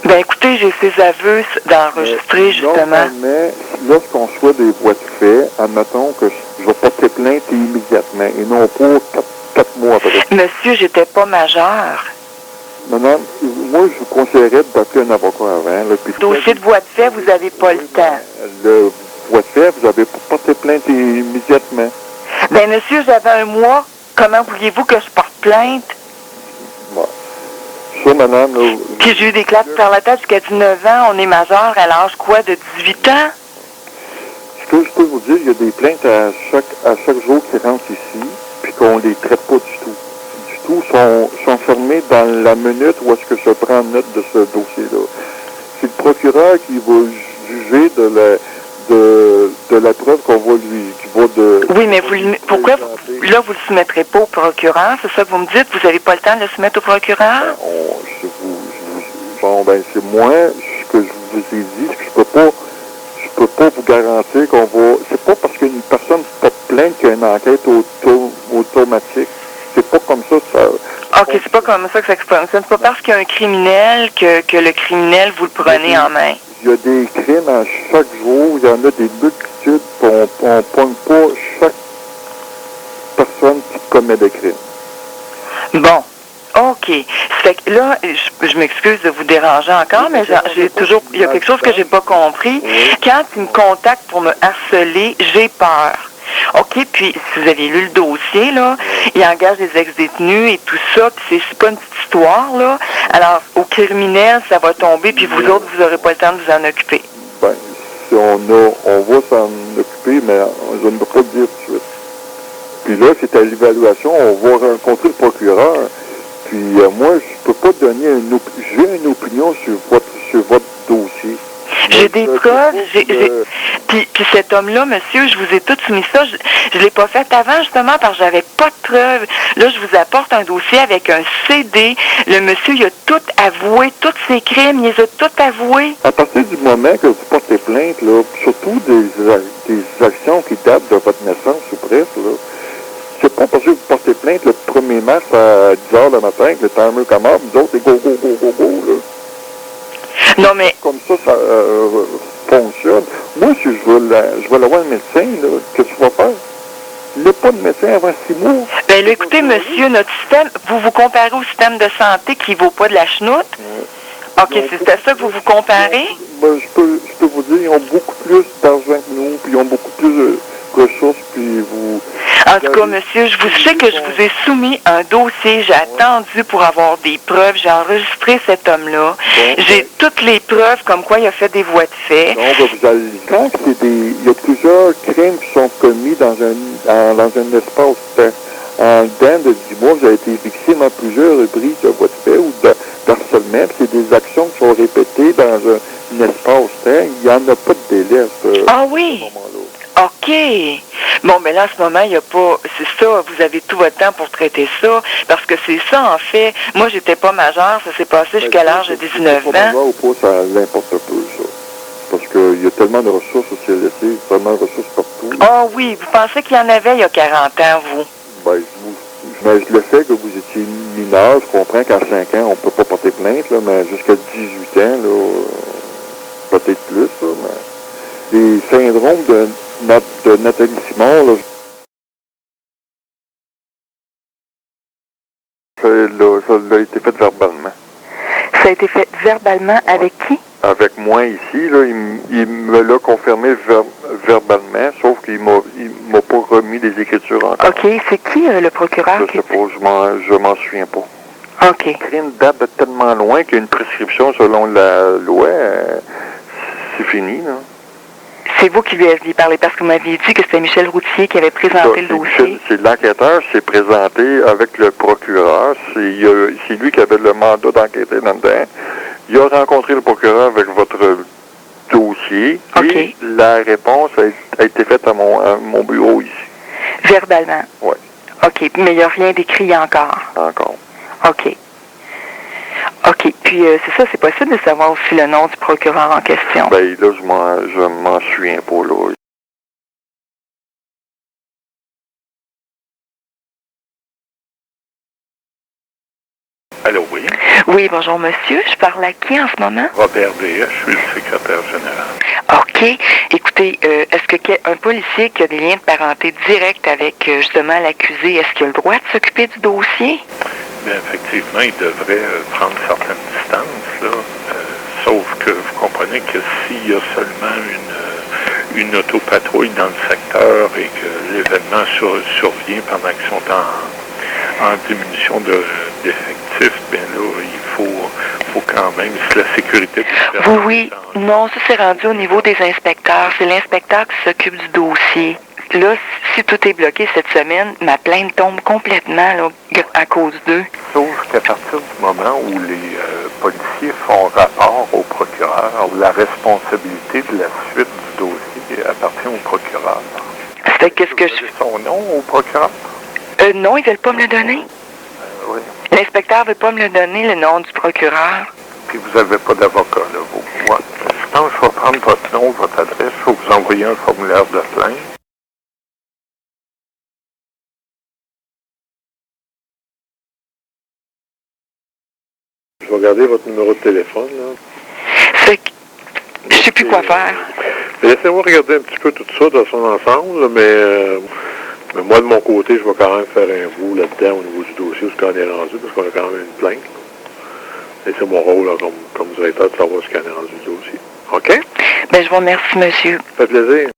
Ben écoutez, j'ai ces aveux d'enregistrer, justement. Normalement, lorsqu'on soit des voies de fait, admettons que je vais porter plainte immédiatement et non pas 4 mois après. Monsieur, j'étais pas majeur. Madame, moi, je vous conseillerais d'appeler un avocat avant. Là, puis Dossier de voie de fait, vous n'avez pas le temps. Le voie de fait, vous avez porté plainte immédiatement. Ben monsieur, j'avais un mois. Comment vouliez-vous que je porte plainte? Bon. Ça, madame, là, Puis j'ai eu des claques par la tête jusqu'à 19 ans. On est majeur à l'âge quoi, de 18 ans? Ce que je peux vous dire, il y a des plaintes à chaque jour qui rentrent ici, puis qu'on les traite pas du tout. Du tout, sont fermés dans la minute où est-ce que je prends note de ce dossier-là. C'est le procureur qui va juger de la preuve qu'on va qui va de... Oui, mais pourquoi vous ne le soumettrez pas au procureur? C'est ça que vous me dites? Vous n'avez pas le temps de le soumettre au procureur? C'est moi, ce que je vous ai dit, c'est que je peux pas vous garantir qu'on va... C'est pas parce qu'une personne porte plainte qu'il y a une enquête automatique. C'est pas comme ça. OK, c'est pas comme ça que ça fonctionne. C'est pas parce qu'il y a un criminel que le criminel, vous le prenez en main. Il y a des crimes à chaque jour. Il y en a des multitudes. On ne pogne pas chaque personne qui commet des crimes. Bon. OK. Fait que là, je m'excuse de vous déranger encore, mais il y a quelque chose que j'ai pas compris. Quand ils me contactent pour me harceler, j'ai peur. OK, puis si vous avez lu le dossier, là, il engage des ex-détenus et tout ça, puis c'est pas une petite histoire, là. Alors, aux criminels, ça va tomber, puis vous autres, vous n'aurez pas le temps de vous en occuper. Ben, si on va s'en occuper, mais je ne peux pas le dire tout de suite. Puis là, c'est à l'évaluation, on va rencontrer le procureur. Puis moi, je peux pas donner j'ai une opinion sur votre dossier. J'ai des preuves, puis cet homme-là, monsieur, je vous ai tout soumis ça, je l'ai pas fait avant, justement, parce que j'avais pas de preuves. Là, je vous apporte un dossier avec un CD. Le monsieur, il a tout avoué, tous ses crimes, il les a tout avoués. À partir du moment que vous portez plainte, là, surtout des actions qui datent de votre naissance ou presque, là, c'est pas parce que vous portez plainte le 1er mars à 10h le matin que le timer commence, nous autres, c'est go, là. Non, mais... Comme ça fonctionne. Moi, si je veux l'avoir un médecin, là, qu'est-ce que tu vas faire? Il n'y a pas de médecin avant 6 mois. Ben là, écoutez, monsieur, notre système, vous comparez au système de santé qui vaut pas de la chenoute? OK, c'est à ça que vous comparez? Ben, je peux vous dire, ils ont beaucoup plus d'argent que nous, puis ils ont beaucoup plus de ressources, puis vous... En tout cas, monsieur, je sais que je vous ai soumis un dossier. J'ai attendu pour avoir des preuves. J'ai enregistré cet homme-là. J'ai toutes les preuves comme quoi il a fait des voies de fait. Non, ben, vous allez... Quand il y a plusieurs crimes qui sont commis dans un espace en dedans de 10 mois, vous avez été victime à plusieurs reprises de voies de fait ou d'harcèlement. C'est des actions qui sont répétées dans un espace-temps. Il n'y en a pas de délai à ce moment-là. OK. Bon, mais là, en ce moment, il n'y a pas... C'est ça, vous avez tout votre temps pour traiter ça, parce que c'est ça, en fait. Moi, j'étais pas majeure, ça s'est passé jusqu'à l'âge de 19 ans. Pas majeur ou pas, ça l'importe peu, ça. Parce qu'il y a tellement de ressources au CLSC, tellement de ressources partout. Ah oui, vous pensez qu'il y en avait il y a 40 ans, vous? Ben, le fait que vous étiez mineur, je comprends qu'à 5 ans, on ne peut pas porter plainte, là, mais jusqu'à 18 ans, là, peut-être plus, là, mais les syndromes de Nathalie Simard, là, ça a été fait verbalement. Ça a été fait verbalement avec qui? Avec moi ici, là, il me l'a confirmé verbalement, sauf qu'il m'a pas remis les écritures encore. OK, c'est qui le procureur? Je sais pas, je m'en souviens pas. OK. Le crime date de tellement loin qu'il y a une prescription selon la loi, c'est fini, là. C'est vous qui lui aviez parlé, parce que vous m'aviez dit que c'était Michel Routier qui avait présenté le dossier. C'est l'enquêteur qui s'est présenté avec le procureur. C'est lui qui avait le mandat d'enquêter là-dedans. Il a rencontré le procureur avec votre dossier. Okay. Et la réponse a été faite à mon bureau ici. Verbalement? Oui. OK, mais il n'y a rien d'écrit encore? Encore. OK. OK. Puis, c'est ça, c'est possible de savoir aussi le nom du procureur en question? Ben là, je m'en souviens pas, là. Allô, oui. Oui, bonjour monsieur. Je parle à qui en ce moment? Robert D. Je suis le secrétaire général. OK. Écoutez, est-ce que un policier qui a des liens de parenté directs avec justement l'accusé, est-ce qu'il a le droit de s'occuper du dossier? Bien, effectivement, il devrait prendre certaines distances, là. Sauf que vous comprenez que s'il y a seulement une autopatrouille dans le secteur et que l'événement survient pendant qu'ils sont en diminution d'effectifs, bien là, il faut quand même, c'est la sécurité du Oui, oui. Non, ça c'est rendu au niveau des inspecteurs. C'est l'inspecteur qui s'occupe du dossier. Là, si tout est bloqué cette semaine, ma plainte tombe complètement là, à cause d'eux. Sauf qu'à partir du moment où les policiers font rapport au procureur, la responsabilité de la suite du dossier appartient au procureur. C'est qu'est-ce que je fais? Son nom au procureur? Non, ils veulent pas me le donner. Oui. L'inspecteur veut pas me le donner, le nom du procureur. Puis vous n'avez pas d'avocat, là, vous. Ouais. Je pense que je vais prendre votre nom, votre adresse. Il faut vous envoyer un formulaire de plainte. Je vais regarder votre numéro de téléphone, là. C'est que je sais plus quoi faire. Laissez-moi regarder un petit peu tout ça dans son ensemble, là, mais moi, de mon côté, je vais quand même faire un bout là-dedans au niveau du dossier où ce qu'on est rendu, parce qu'on a quand même une plainte. Et c'est mon rôle là, comme directeur de savoir ce qu'on est rendu du dossier. OK? Ben, je vous remercie, monsieur. Ça fait plaisir.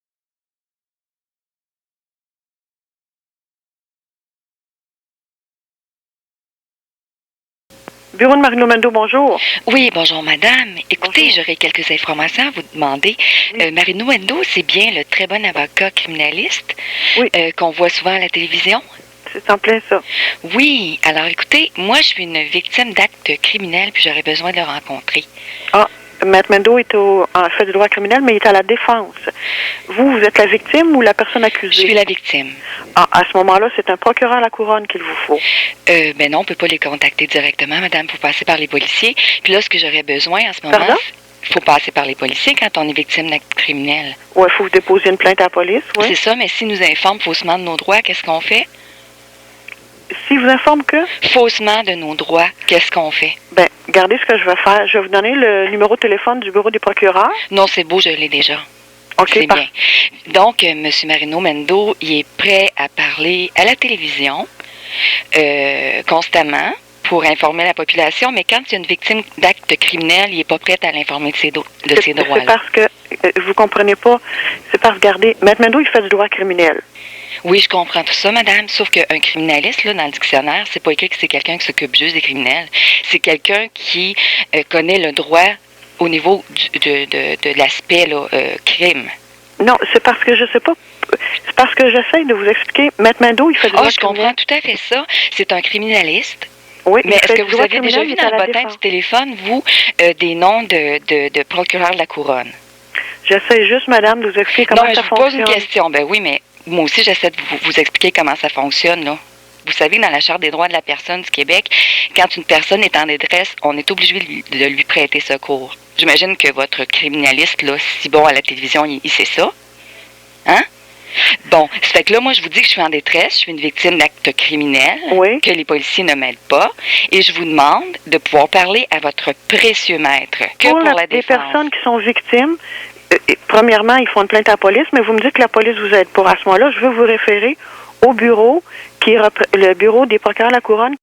Bureau de Marino Mendo, bonjour. Oui, bonjour madame. Écoutez, Bonjour. j'aurais quelques informations à vous demander. Marino Endo, c'est bien le très bon avocat criminaliste Oui. Qu'on voit souvent à la télévision? C'est en plein ça. Oui, alors écoutez, moi je suis une victime d'actes criminels puis j'aurais besoin de le rencontrer. Ah, Maître Mendo est en fait du droit criminel, mais il est à la défense. Vous êtes la victime ou la personne accusée? Je suis la victime. Ah, à ce moment-là, c'est un procureur à la couronne qu'il vous faut. Ben non, on peut pas les contacter directement, madame, faut passer par les policiers. Puis là, ce que j'aurais besoin en ce moment, Pardon? il faut passer par les policiers quand on est victime d'actes criminels. Ouais, il faut vous déposer une plainte à la police, oui. C'est ça, mais s'ils nous informent faussement de nos droits, qu'est-ce qu'on fait? S'il vous informe que, Faussement de nos droits, qu'est-ce qu'on fait? ben, regardez ce que je vais faire. Je vais vous donner le numéro de téléphone du bureau des procureurs. Non, c'est beau, je l'ai déjà. OK, C'est bien. Donc, M. Marino Mendo, il est prêt à parler à la télévision constamment pour informer la population, mais quand il y a une victime d'actes criminels, il n'est pas prêt à l'informer de ses droits-là. C'est parce que, vous comprenez pas, c'est parce, regardez, Maître Mendo, il fait du droit criminel. Oui, je comprends tout ça, madame, sauf qu'un criminaliste, là, dans le dictionnaire, c'est pas écrit que c'est quelqu'un qui s'occupe juste des criminels. C'est quelqu'un qui connaît le droit au niveau de l'aspect là, crime. Non, c'est parce que je sais pas. C'est parce que j'essaie de vous expliquer. Maître Mendo, il fait du droit Je criminel. comprends tout à fait ça. C'est un criminaliste. Oui, Mais il est-ce fait que du vous droit avez déjà criminel, vu il est dans à le la bottin défense. du téléphone, vous, des noms de procureurs de la couronne? J'essaie juste, madame, de vous expliquer comment Non, mais ça je vous pose fonctionne. une question. Ben oui, mais moi aussi, j'essaie de vous expliquer comment ça fonctionne, là. Vous savez, dans la Charte des droits de la personne du Québec, quand une personne est en détresse, on est obligé de lui prêter secours. J'imagine que votre criminaliste, là, si bon à la télévision, il sait ça. Hein? Bon, ça fait que là, moi, je vous dis que je suis en détresse, je suis une victime d'actes criminels, Oui. que les policiers ne m'aident pas, et je vous demande de pouvoir parler à votre précieux maître. Que pour la les défense. personnes qui sont victimes, premièrement, ils font une plainte à la police, mais vous me dites que la police vous aide pas. À ce moment-là, je veux vous référer au bureau, qui est le bureau des procureurs de la couronne.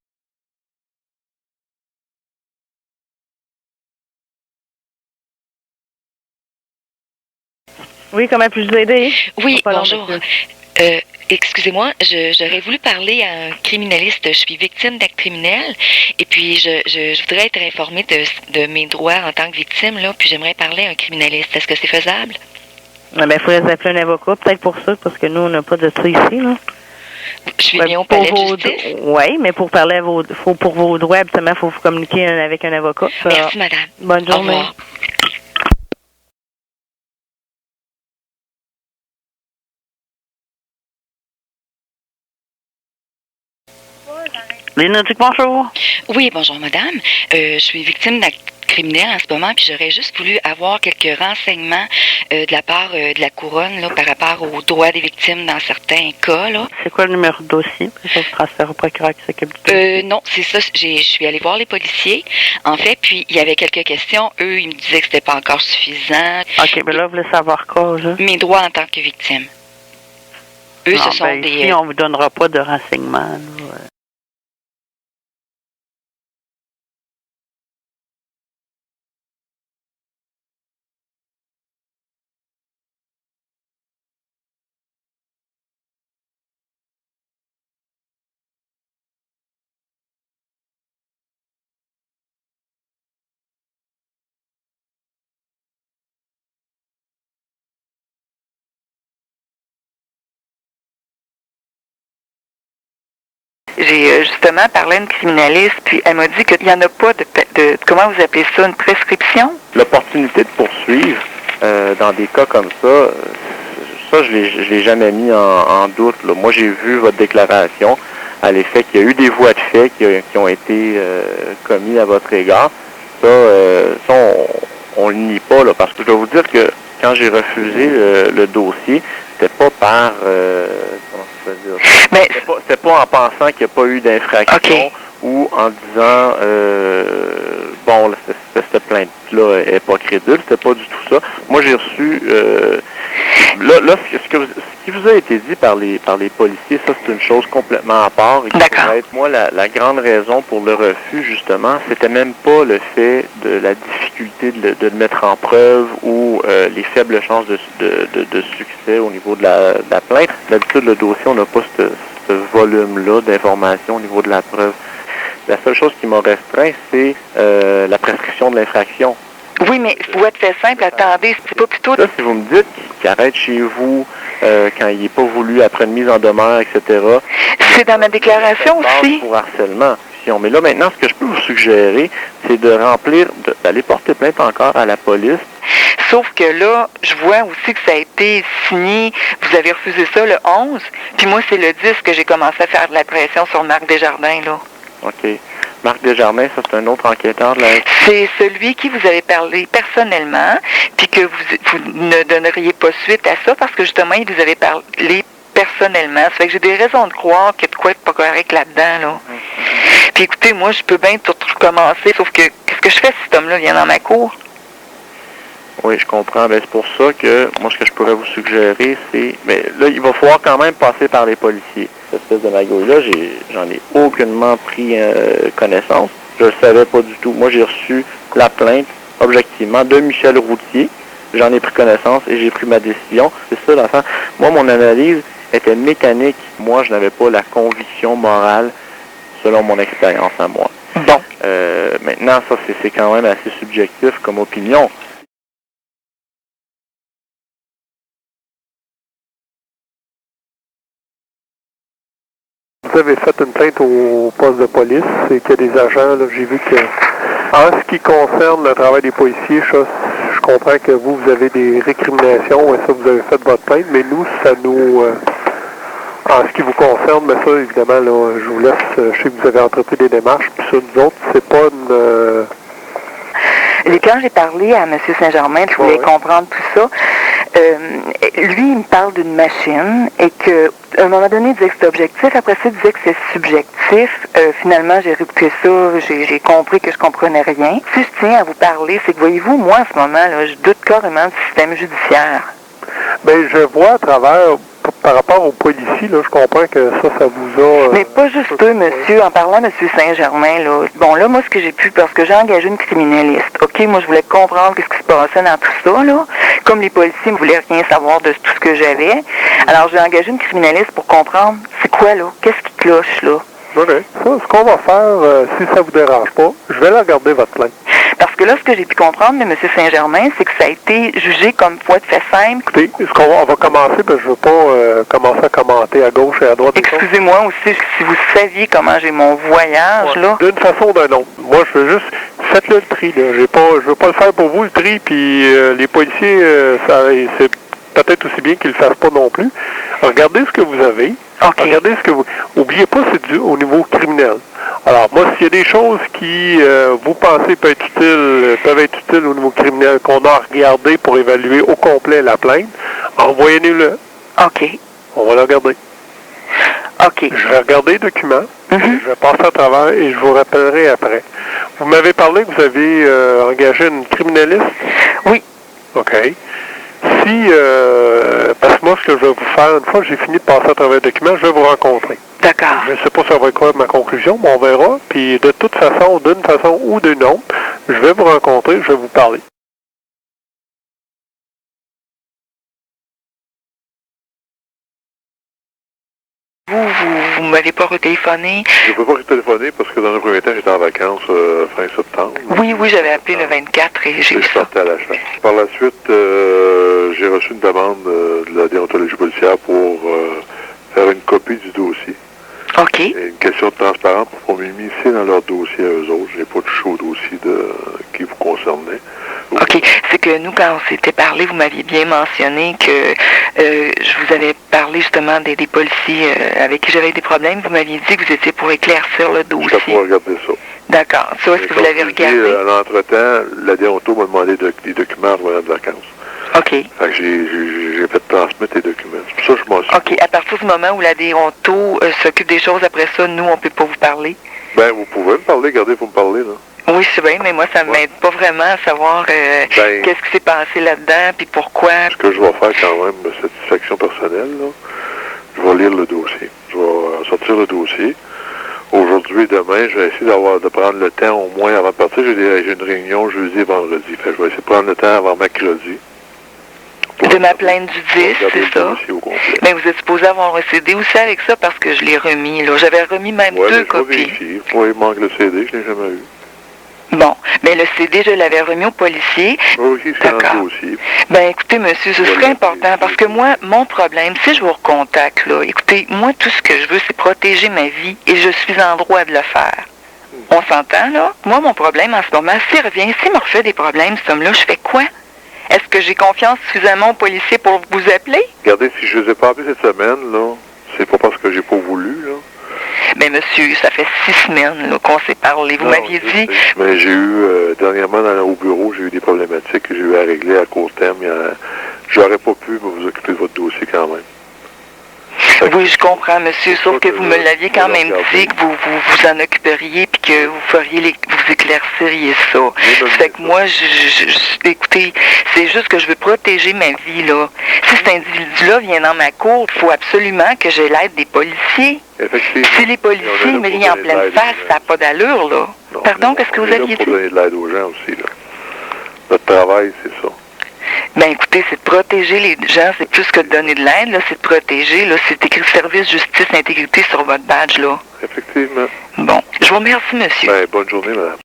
Oui, comment puis-je vous aider? Oui, Pas long, bonjour. monsieur. Excusez-moi, j'aurais voulu parler à un criminaliste. Je suis victime d'actes criminels et puis je voudrais être informée de mes droits en tant que victime, là, puis j'aimerais parler à un criminaliste. Est-ce que c'est faisable? Ah ben, il faudrait appeler un avocat, peut-être pour ça, parce que nous, on n'a pas de ça ici, là. Je suis Ouais, bien au pour palais de vos justice. Oui, mais pour parler pour vos droits, habituellement, il faut vous communiquer avec un avocat. Ça. Merci, madame. Bonne Au journée. revoir. Les Nordiques, bonjour. Oui, bonjour, madame. Je suis victime d'actes criminel en ce moment, puis j'aurais juste voulu avoir quelques renseignements de la part de la couronne là, par rapport aux droits des victimes dans certains cas. Là. C'est quoi le numéro de dossier? Ça se transfère au procureur qui s'occupe du dossier. Non, c'est ça. Je suis allée voir les policiers, en fait, puis il y avait quelques questions. Eux, ils me disaient que c'était pas encore suffisant. OK, mais là, vous voulez savoir quoi, là? Mes droits en tant que victime. Eux, Non, ce sont des... Ici, on vous donnera pas de renseignements, là. J'ai justement parlé à une criminaliste, puis elle m'a dit qu'il n'y en a pas comment vous appelez ça, une prescription? L'opportunité de poursuivre dans des cas comme ça, je l'ai jamais mis en doute. Là. Moi, j'ai vu votre déclaration à l'effet qu'il y a eu des voies de fait qui ont été commis à votre égard. Ça, on le nie pas, là, parce que je dois vous dire que quand j'ai refusé le dossier, c'était pas par... comment je peux dire? Mais... C'était pas en pensant qu'il n'y a pas eu d'infraction. Okay. Ou en disant bon, là, cette plainte-là est pas crédible, c'était pas du tout ça. Moi, j'ai reçu là, ce qui vous a été dit par les policiers, ça c'est une chose complètement à part. Et qui pourrait être, moi, la grande raison pour le refus, justement, c'était même pas le fait de la difficulté de le mettre en preuve ou les faibles chances de succès au niveau de la plainte. D'habitude, le dossier, on n'a pas ce volume-là d'informations au niveau de la preuve. La seule chose qui m'a restreint, c'est la prescription de l'infraction. Oui, mais pour être fait simple, attendez, c'est pas plutôt... Là, si vous me dites qu'il arrête chez vous quand il n'est pas voulu après une mise en demeure, etc. C'est dans ma déclaration aussi. Pour harcèlement. Mais là, maintenant, ce que je peux vous suggérer, c'est d'aller porter plainte encore à la police. Sauf que là, je vois aussi que ça a été signé, vous avez refusé ça le 11, puis moi, c'est le 10 que j'ai commencé à faire de la pression sur Marc Desjardins, là. OK. Marc Desjardins, ça, c'est un autre enquêteur de la... C'est celui qui vous avait parlé personnellement, puis que vous ne donneriez pas suite à ça, parce que justement, il vous avait parlé personnellement. Ça fait que j'ai des raisons de croire qu'il y a de quoi être pas correct là-dedans, là. Puis écoutez, moi, je peux bien tout recommencer, sauf que, qu'est-ce que je fais si cet homme-là vient dans ma cour? Oui, je comprends. Ben, c'est pour ça que, moi, ce que je pourrais vous suggérer, c'est... Mais là, il va falloir quand même passer par les policiers. Cette espèce de magouille-là, j'en ai aucunement pris connaissance. Je le savais pas du tout. Moi, j'ai reçu la plainte, objectivement, de Michel Routier. J'en ai pris connaissance et j'ai pris ma décision. C'est ça, l'enfant. Moi, mon analyse était mécanique. Moi, je n'avais pas la conviction morale selon mon expérience à moi. Bon. Maintenant, ça, c'est quand même assez subjectif comme opinion. Vous avez fait une plainte au poste de police et qu'il y a des agents, là, j'ai vu que, en ce qui concerne le travail des policiers, je comprends que vous avez des récriminations et ça, vous avez fait votre plainte, mais nous, ça nous... en ce qui vous concerne, mais ça, évidemment, là, je vous laisse, je sais que vous avez entrepris des démarches, puis ça, nous autres, c'est pas une... Et quand j'ai parlé à M. Saint-Germain, je voulais comprendre tout ça, lui, il me parle d'une machine et que à un moment donné, il disait que c'était objectif, après ça, il disait que c'est subjectif. Finalement, j'ai réécouté ça, j'ai compris que je comprenais rien. Si je tiens à vous parler, c'est que, voyez-vous, moi, en ce moment, là, je doute carrément du système judiciaire. Ben, je vois à travers, par rapport aux policiers, là, je comprends que ça vous a... Mais pas juste eux, monsieur. En parlant de M. Saint-Germain, là. Bon, là, moi, ce que j'ai pu, parce que j'ai engagé une criminaliste. OK, moi, je voulais comprendre ce qui se passait dans tout ça, là. Comme les policiers ne voulaient rien savoir de tout ce que j'avais. Alors, j'ai engagé une criminaliste pour comprendre c'est quoi, là. Qu'est-ce qui cloche, là. OK. Ça, ce qu'on va faire, si ça vous dérange pas, je vais regarder votre plainte. Parce que là, ce que j'ai pu comprendre de M. Saint-Germain, c'est que ça a été jugé comme foi de fait simple. Écoutez, on va commencer, parce que je veux pas commencer à commenter à gauche et à droite. Excusez-moi aussi, si vous saviez comment j'ai mon voyage, là. D'une façon ou d'une autre. Moi, je veux juste, faites-le le tri, là. Je veux pas le faire pour vous, le tri, puis les policiers, c'est peut-être aussi bien qu'ils le fassent pas non plus. Regardez ce que vous avez. Okay. Regardez ce que vous... Oubliez pas, c'est au niveau criminel. Alors, moi, moi, s'il y a des choses qui, vous pensez peuvent être utiles au niveau criminel, qu'on a regardé pour évaluer au complet la plainte, envoyez-nous-le. OK. On va le regarder. OK. Je vais regarder les documents, Mhm. je vais passer à travers et je vous rappellerai après. Vous m'avez parlé que vous avez engagé une criminaliste? Oui. OK. Si, parce que moi, ce que je vais vous faire, une fois que j'ai fini de passer à travers les documents, je vais vous rencontrer. D'accord. Je ne sais pas ça va être quoi ma conclusion, mais on verra. Puis de toute façon, d'une façon ou d'une autre, je vais vous rencontrer, je vais vous parler. Vous m'avez pas retéléphoné? Je ne peux pas téléphoner parce que dans le premier temps, j'étais en vacances fin septembre. Oui, j'avais appelé le 24 et j'ai Et eu je ça. partais à la chasse. Par la suite, j'ai reçu une demande de la déontologie policière pour faire une copie du dossier. OK. Et une question de transparence pour m'immiscer dans leur dossier à eux autres. Je n'ai pas touché au dossier qui vous concernait. OK. C'est que nous, quand on s'était parlé, vous m'aviez bien mentionné que je vous avais parlé justement des policiers avec qui j'avais des problèmes. Vous m'aviez dit que vous étiez pour éclaircir le Je vais dossier. pouvoir regarder ça. D'accord. Ça, est-ce que vous l'avez regardé? À l'entretemps, la déonto m'a demandé des documents en revenant de vacances. OK. Fait que j'ai fait transmettre les documents. C'est pour ça que je m'en suis. OK. À partir du moment où la déonto s'occupe des choses après ça, nous, on peut pas vous parler? Ben, vous pouvez me parler, regardez, vous me parler, là. Oui, c'est bien, mais moi, ça m'aide pas vraiment à savoir qu'est-ce qui s'est passé là-dedans, puis pourquoi. Ce que je vais faire quand même, de satisfaction personnelle, là, je vais lire le dossier. Je vais sortir le dossier. Aujourd'hui et demain, je vais essayer de prendre le temps au moins avant de partir. J'ai une réunion jeudi et vendredi. Fait que je vais essayer de prendre le temps avant mercredi. De ma plainte du 10, c'est ça? Au complet. Mais vous êtes supposé avoir un CD aussi avec ça parce que je l'ai remis, là. J'avais remis même Ouais, deux mais je vais copies. vérifier. Oui, il manque le CD, je ne l'ai jamais eu. Bon, mais le CD, je l'avais remis au policier. Oui, c'est dans D'accord. le dossier. Ben, écoutez, monsieur, ce serait important parce que moi, mon problème, si je vous recontacte, là, écoutez, moi, tout ce que je veux, c'est protéger ma vie et je suis en droit de le faire. On s'entend, là? Moi, mon problème en ce moment, s'il revient, s'il me refait des problèmes, ce homme-là, je fais quoi? Est-ce que j'ai confiance suffisamment au policier pour vous appeler? Regardez, si je ne les ai pas appelés cette semaine, là, c'est pas parce que j'ai pas voulu, là. Ben, monsieur, ça fait 6 semaines là, qu'on s'est parlé. Vous m'aviez dit... Mais j'ai eu, dernièrement, au bureau, j'ai eu des problématiques que j'ai eu à régler à court terme. J'aurais pas pu vous occuper de votre dossier quand même. Oui, je comprends, monsieur, sauf que vous me l'aviez quand même dit que vous en occuperiez puis que vous feriez vous éclairciriez ça. Fait que moi, écoutez, c'est juste que je veux protéger ma vie, là. Si cet individu-là vient dans ma cour, il faut absolument que j'ai l'aide des policiers. Effectivement. Si les policiers me rient en pleine face, ça n'a pas d'allure, là. Non, Pardon, qu'est-ce que vous aviez dit? pour donner de l'aide aux gens aussi, là. Notre travail, c'est ça. Ben écoutez, c'est de protéger les gens, c'est plus que de donner de l'aide, là, c'est de protéger, là, c'est écrit service, justice, intégrité sur votre badge, là. Effectivement. Bon, je vous remercie, monsieur. Ben, bonne journée, madame.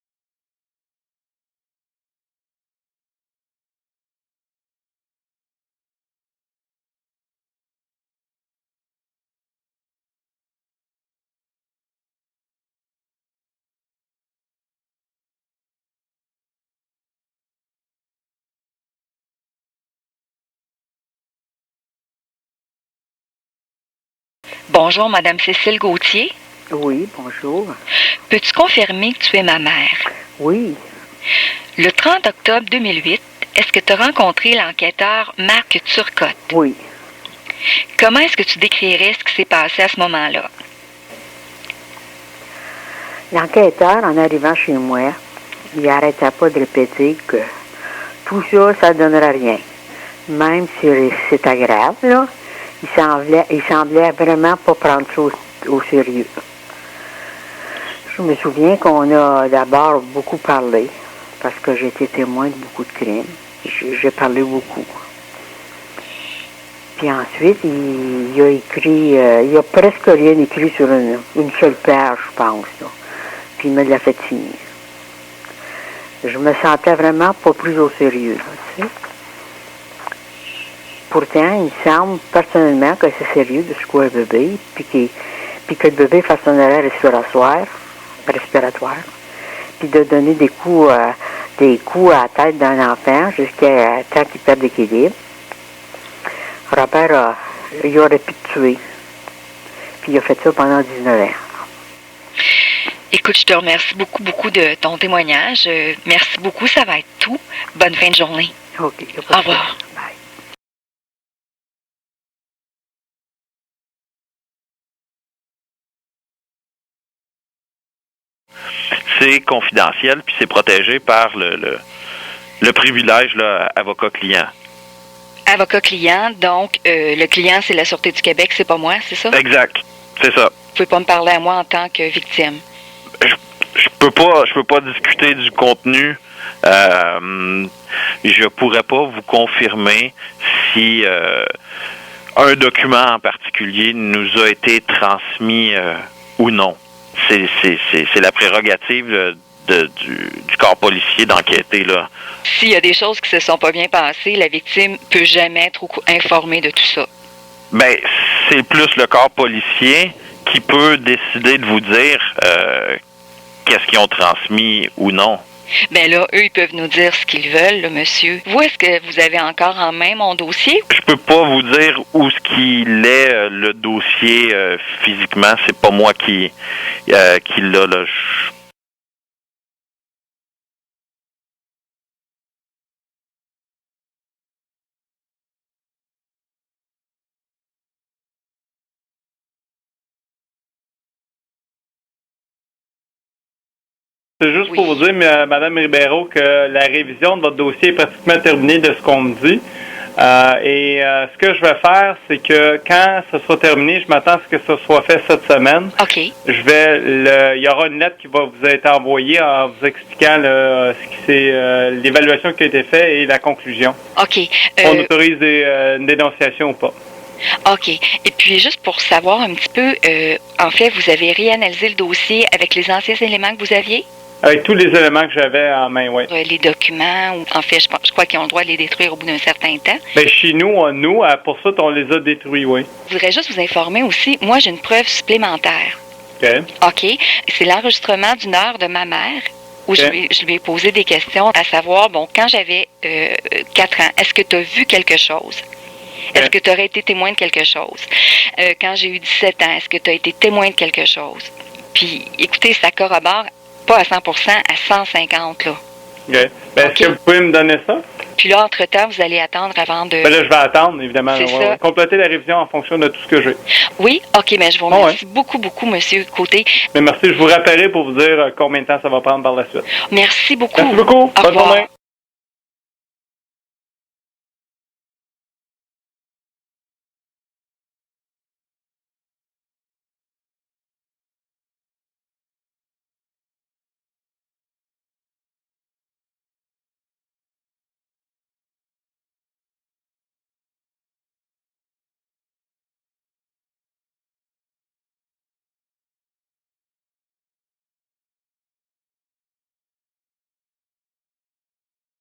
Bonjour, Madame Cécile Gauthier. Oui, bonjour. Peux-tu confirmer que tu es ma mère? Oui. Le 30 octobre 2008, est-ce que tu as rencontré l'enquêteur Marc Turcotte? Oui. Comment est-ce que tu décrirais ce qui s'est passé à ce moment-là? L'enquêteur, en arrivant chez moi, il n'arrêtait pas de répéter que tout ça, ça ne donnerait rien. Même si c'était grave, là, il semblait vraiment pas prendre ça au sérieux. Je me souviens qu'on a d'abord beaucoup parlé, parce que j'étais témoin de beaucoup de crimes. J'ai parlé beaucoup. Puis ensuite, il a écrit, il a presque rien écrit sur une seule page, je pense, là. Puis il me l'a fait signer. Je me sentais vraiment pas pris au sérieux, là, tu sais. Pourtant, il semble personnellement que c'est sérieux de secouer un bébé, puis que le bébé fasse un arrêt respiratoire, puis de donner des coups à la tête d'un enfant jusqu'à temps qu'il perde l'équilibre. Robert, il aurait pu te tuer. Puis il a fait ça pendant 19 ans. Écoute, je te remercie beaucoup, beaucoup de ton témoignage. Merci beaucoup, ça va être tout. Bonne fin de journée. OK. Au revoir. Bye. C'est confidentiel, puis c'est protégé par le privilège là, avocat-client. Avocat-client, donc le client, c'est la Sûreté du Québec, c'est pas moi, c'est ça? Exact, c'est ça. Vous pouvez pas me parler à moi en tant que victime. Je peux pas discuter du contenu. Je pourrais pas vous confirmer si un document en particulier nous a été transmis ou non. C'est la prérogative du corps policier d'enquêter, là. S'il y a des choses qui se sont pas bien passées, la victime peut jamais être informée de tout ça. Ben, c'est plus le corps policier qui peut décider de vous dire qu'est-ce qu'ils ont transmis ou non. Ben là, eux, ils peuvent nous dire ce qu'ils veulent, là, monsieur. Vous, est-ce que vous avez encore en main mon dossier? Je peux pas vous dire où ce qu'il est, le dossier, physiquement. C'est pas moi qui l'a, là. C'est juste pour vous dire, Mme Ribeiro, que la révision de votre dossier est pratiquement terminée de ce qu'on me dit. Ce que je vais faire, c'est que quand ce sera terminé, je m'attends à ce que ce soit fait cette semaine. OK. Il y aura une lettre qui va vous être envoyée en vous expliquant l'évaluation qui a été faite et la conclusion. OK. On autorise une dénonciation ou pas. OK. Et puis, juste pour savoir un petit peu, en fait, vous avez réanalysé le dossier avec les anciens éléments que vous aviez? Avec tous les éléments que j'avais en main, oui. Les documents, en fait, je crois qu'ils ont le droit de les détruire au bout d'un certain temps. Bien, chez nous, pour ça, on les a détruits, oui. Je voudrais juste vous informer aussi, moi, j'ai une preuve supplémentaire. OK. OK. C'est l'enregistrement d'une heure de ma mère où je lui ai posé des questions, à savoir, bon, quand j'avais 4 ans, est-ce que tu as vu quelque chose? Est-ce que tu aurais été témoin de quelque chose? Quand j'ai eu 17 ans, est-ce que tu as été témoin de quelque chose? Puis, écoutez, ça corrobore pas à 100%, à 150, là. OK. Est-ce que vous pouvez me donner ça? Puis là, entre-temps, vous allez attendre avant de... Là, je vais attendre, évidemment. C'est on va ça. compléter la révision en fonction de tout ce que j'ai. Oui? OK, mais je vous remercie beaucoup, beaucoup, monsieur Côté. Mais merci. Je vous rappellerai pour vous dire combien de temps ça va prendre par la suite. Merci beaucoup. Merci beaucoup. Bonne journée.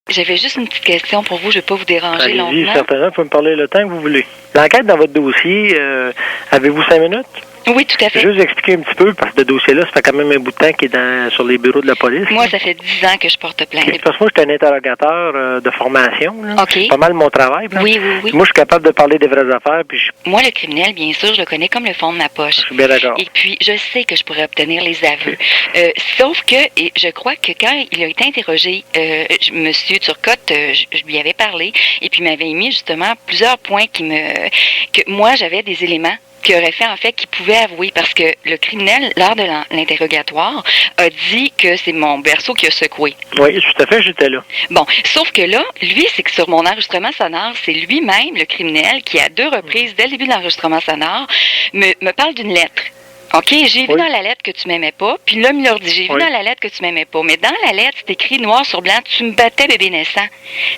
J'avais juste une petite question pour vous. Je ne vais pas vous déranger Allez-y, longtemps. certainement. Vous pouvez me parler le temps que vous voulez. L'enquête dans votre dossier, avez-vous 5 minutes? Oui, tout à fait. Je vais juste expliquer un petit peu, parce que ce dossier-là, ça fait quand même un bout de temps qu'il est sur les bureaux de la police. Moi, ça fait 10 ans que je porte plainte. Parce que moi, je suis un interrogateur de formation. Là. OK. C'est pas mal mon travail. Là. Oui. Moi, je suis capable de parler des vraies affaires. Puis Moi, le criminel, bien sûr, je le connais comme le fond de ma poche. Je suis bien d'accord. Et puis, je sais que je pourrais obtenir les aveux. Sauf que, et je crois que quand il a été interrogé, M. Turcotte, je lui avais parlé, et puis il m'avait mis justement plusieurs points que moi, j'avais des éléments qui aurait fait, en fait, qu'il pouvait avouer, parce que le criminel, lors de l'interrogatoire, a dit que c'est mon berceau qui a secoué. Oui, tout à fait, j'étais là. Bon, sauf que là, lui, c'est que sur mon enregistrement sonore, c'est lui-même, le criminel, qui à 2 reprises, dès le début de l'enregistrement sonore, me parle d'une lettre. OK, j'ai vu dans la lettre que tu m'aimais pas, puis là, il leur dit, j'ai vu dans la lettre que tu m'aimais pas. Mais dans la lettre, c'est écrit noir sur blanc, tu me battais bébé naissant.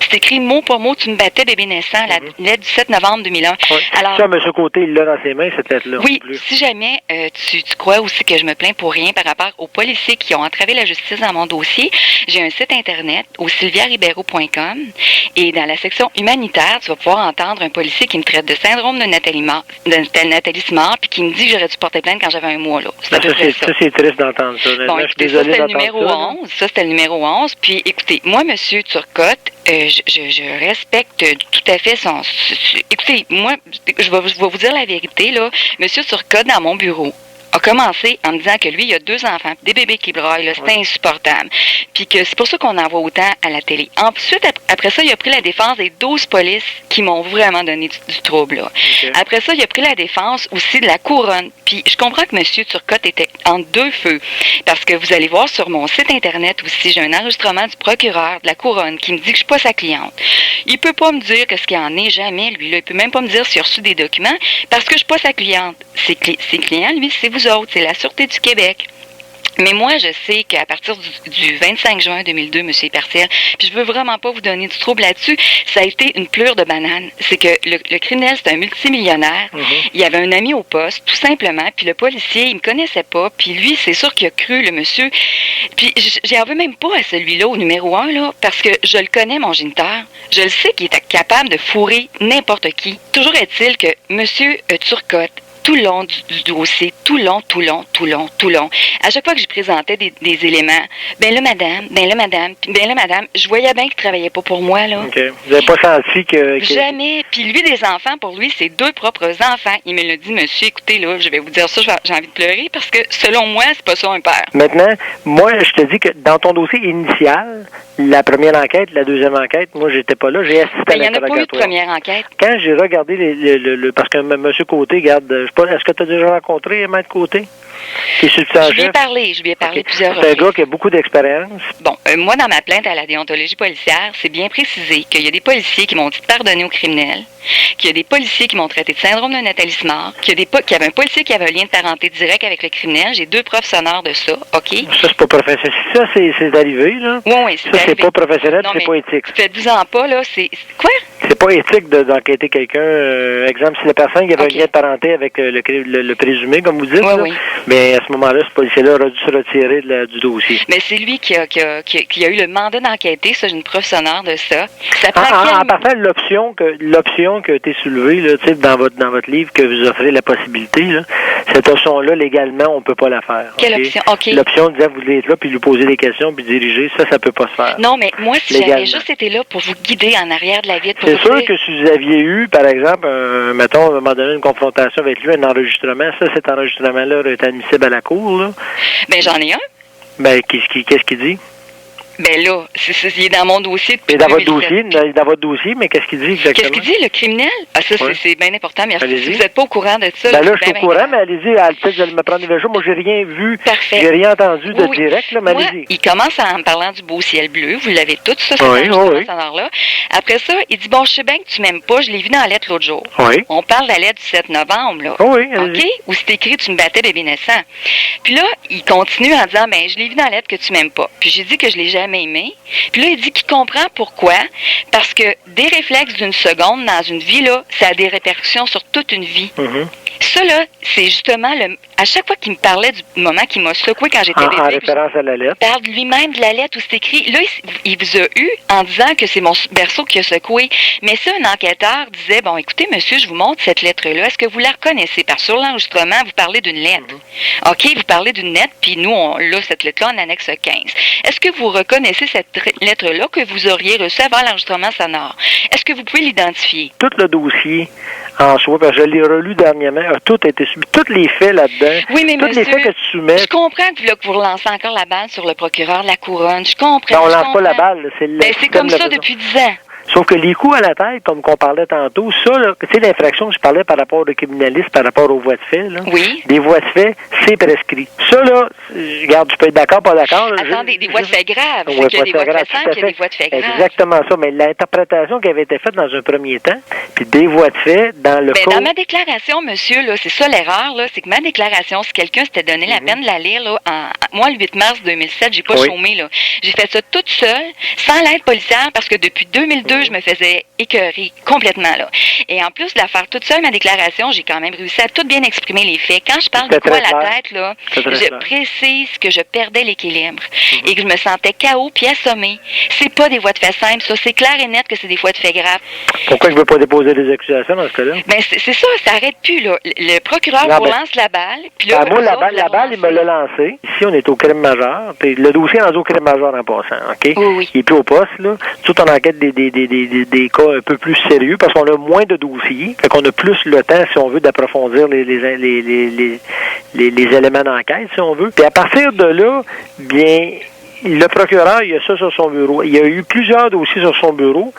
C'est écrit mot pour mot, tu me battais bébé naissant, la lettre du 7 novembre 2001. Oui. Alors, ça, M. Côté, il l'a dans ses mains, cette lettre-là. Oui, si jamais tu crois aussi que je me plains pour rien par rapport aux policiers qui ont entravé la justice dans mon dossier, j'ai un site internet au sylviaribeiro.com et dans la section humanitaire, tu vas pouvoir entendre un policier qui me traite de syndrome de Nathalie Simard puis qui me dit que j'aurais dû porter plainte quand j'avais un mois, là. Ça, c'est triste d'entendre ça. Bon, écoutez, ça, c'était le numéro 11. Ça, c'était le numéro 11. Puis, écoutez, moi, M. Turcotte, je respecte tout à fait écoutez, moi, je vais vous dire la vérité, là. M. Turcotte, dans mon bureau, a commencé en me disant que lui, il a 2 enfants, des bébés qui braillent, là, c'est insupportable. Puis que c'est pour ça qu'on en voit autant à la télé. Ensuite, après ça, il a pris la défense des 12 polices qui m'ont vraiment donné du trouble, là. Okay. Après ça, il a pris la défense aussi de la couronne. Puis je comprends que M. Turcotte était en 2 feux. Parce que vous allez voir sur mon site Internet aussi, j'ai un enregistrement du procureur de la couronne qui me dit que je suis pas sa cliente. Il peut pas me dire qu'est-ce qu'il en est, jamais, lui, là. Il peut même pas me dire s'il a reçu des documents parce que je suis pas sa cliente. Ses clients, lui, c'est vous autres, c'est la Sûreté du Québec. Mais moi, je sais qu'à partir du 25 juin 2002, M. Perciel, puis je veux vraiment pas vous donner du trouble là-dessus, ça a été une pleure de banane. C'est que le criminel, c'est un multimillionnaire. Il avait un ami au poste, tout simplement, puis le policier, il me connaissait pas, puis lui, c'est sûr qu'il a cru, le monsieur. Puis j'en veux même pas à celui-là, au numéro 1, là, parce que je le connais, mon géniteur. Je le sais qu'il est capable de fourrer n'importe qui. Toujours est-il que M. Turcotte, tout le long du dossier, tout le long. À chaque fois que je présentais des éléments, ben là, madame, je voyais bien qu'il travaillait pas pour moi, là. OK. Vous n'avez pas senti que... Jamais. Puis lui, des enfants, pour lui, c'est 2 propres enfants. Il me l'a dit, monsieur, écoutez, là, je vais vous dire ça, j'ai envie de pleurer, parce que, selon moi, c'est pas ça un père. Maintenant, moi, je te dis que dans ton dossier initial, la première enquête, la deuxième enquête, moi, j'étais pas là, j'ai assisté à l'interrogatoire. Il n'y en a pas eu de première enquête. Quand j'ai regardé parce que M. Côté, garde, est-ce que tu as déjà rencontré M. Côté? Je lui ai parlé plusieurs fois. C'est un gars qui a beaucoup d'expérience. Bon, moi, dans ma plainte à la déontologie policière, c'est bien précisé qu'il y a des policiers qui m'ont dit de pardonner aux criminels, qu'il y a des policiers qui m'ont traité de syndrome de Nathalie Smart, qu'il y avait un policier qui avait un lien de parenté direct avec le criminel. J'ai 2 preuves sonores de ça, OK? Ça, c'est pas professionnel. Ça, c'est arrivé, là. Oui, c'est arrivé. C'est pas professionnel, c'est pas éthique. Faites-vous-en pas, là, c'est... Quoi? C'est pas éthique d'enquêter quelqu'un. Exemple, si la personne qui avait un lien de parenté avec le présumé, comme vous dites, oui. Mais à ce moment-là, ce policier-là aurait dû se retirer du dossier. Mais c'est lui qui a eu le mandat d'enquêter, ça, j'ai une preuve sonore de ça. En partant de l'option qui a été soulevée, là, dans votre livre, que vous offrez la possibilité, là, cette option-là, légalement, on peut pas la faire. Quelle option? OK. L'option disait vous devez être là, puis lui poser des questions, puis diriger, ça peut pas se faire. Non, mais moi, si j'avais juste été là pour vous guider en arrière de la vitre, c'est sûr que si vous aviez eu, par exemple, mettons, à un moment donné, une confrontation avec lui, un enregistrement, cet enregistrement-là est admissible à la cour, là. Ben, j'en ai un. Ben, qu'est-ce qu'il dit? Ben là, il est dans mon dossier depuis dans votre dossier, mais qu'est-ce qu'il dit exactement? Qu'est-ce qu'il dit, le criminel? Ah, ça, c'est bien important. Merci. Si vous n'êtes pas au courant de ça... Ben là, je suis au courant, mais allez-y, peut-être de me prendre des jours. Moi, j'ai rien vu. Parfait. J'ai rien entendu de direct, là, mais allez-y. Il commence en me parlant du beau ciel bleu. Vous l'avez tout, ça, là. Après ça, il dit, bon, je sais bien que tu m'aimes pas. Je l'ai vu dans la lettre l'autre jour. Oui. On parle de la lettre du 7 novembre, là. Oui, OK? Où c'est écrit, tu me battais bébé naissant. Puis là, il continue en disant, ben, je l'ai vu dans la lettre que tu m'aimes pas. Puis j'ai dit que je l'ai jamais aimé. Puis là, il dit qu'il comprend pourquoi. Parce que des réflexes d'une seconde dans une vie, là, ça a des répercussions sur toute une vie. Ça, là, c'est justement à chaque fois qu'il me parlait du moment qu'il m'a secoué quand j'étais bébé. En référence à la lettre. Il parle lui-même de la lettre où c'est écrit. Là, il vous a eu en disant que c'est mon berceau qui a secoué. Mais ça, un enquêteur disait, bon, écoutez, monsieur, je vous montre cette lettre-là. Est-ce que vous la reconnaissez? Parce que sur l'enregistrement, vous parlez d'une lettre. OK, vous parlez d'une lettre, puis nous, cette lettre-là, en annexe 15. Est-ce que vous reconnaissez cette lettre-là que vous auriez reçue avant l'enregistrement sonore? Est-ce que vous pouvez l'identifier? Tout le dossier en soi, parce que je l'ai relu dernièrement, tout a été soumis. Tous les faits là-dedans. Oui, mais tous les faits que tu soumets. Je comprends que vous relancez encore la balle sur le procureur de la couronne. Je comprends. Non, on lance pas la balle. C'est comme ça depuis 10 ans. Sauf que les coups à la tête, comme qu'on parlait tantôt, ça, tu sais, l'infraction que je parlais par rapport au criminalisme, par rapport aux voies de fait, là. Oui. Des voies de fait, c'est prescrit. Ça, là, regarde, tu peux être d'accord, pas d'accord. Attendez, des voies de fait graves. C'est qu'il y a des voies de fait simples, il y a des voies de fait graves. Exactement ça. Mais l'interprétation qui avait été faite dans un premier temps, puis des voies de fait dans le code. Dans ma déclaration, monsieur, là, c'est ça l'erreur, là, c'est que ma déclaration, si quelqu'un s'était donné la peine de la lire, là, moi, le 8 mars 2007, j'ai pas chômé, là. J'ai fait ça toute seule, sans l'aide policière, parce que depuis 2002, je me faisais écœurée complètement, là. Et en plus de la faire toute seule, ma déclaration, j'ai quand même réussi à tout bien exprimer les faits. Quand je parle de quoi à la tête, là, je précise que je perdais l'équilibre et que je me sentais KO puis assommée. C'est pas des voies de fait simples, ça. C'est clair et net que c'est des voies de fait graves. Pourquoi je ne veux pas déposer des accusations dans ce cas-là? Ben, c'est ça, ça arrête plus, là. Le procureur vous lance la balle, puis là... moi, la balle, il me l'a lancée. Ici, on est au crime majeur, puis le dossier est rendu au crime majeur en passant, OK? Oui. Il est plus au poste, là. Tout en enquête des des cas un peu plus sérieux parce qu'on a moins de dossiers, fait qu'on a plus le temps, si on veut, d'approfondir les éléments d'enquête, si on veut. Puis à partir de là, bien, le procureur, il a ça sur son bureau. Il y a eu plusieurs dossiers sur son bureau.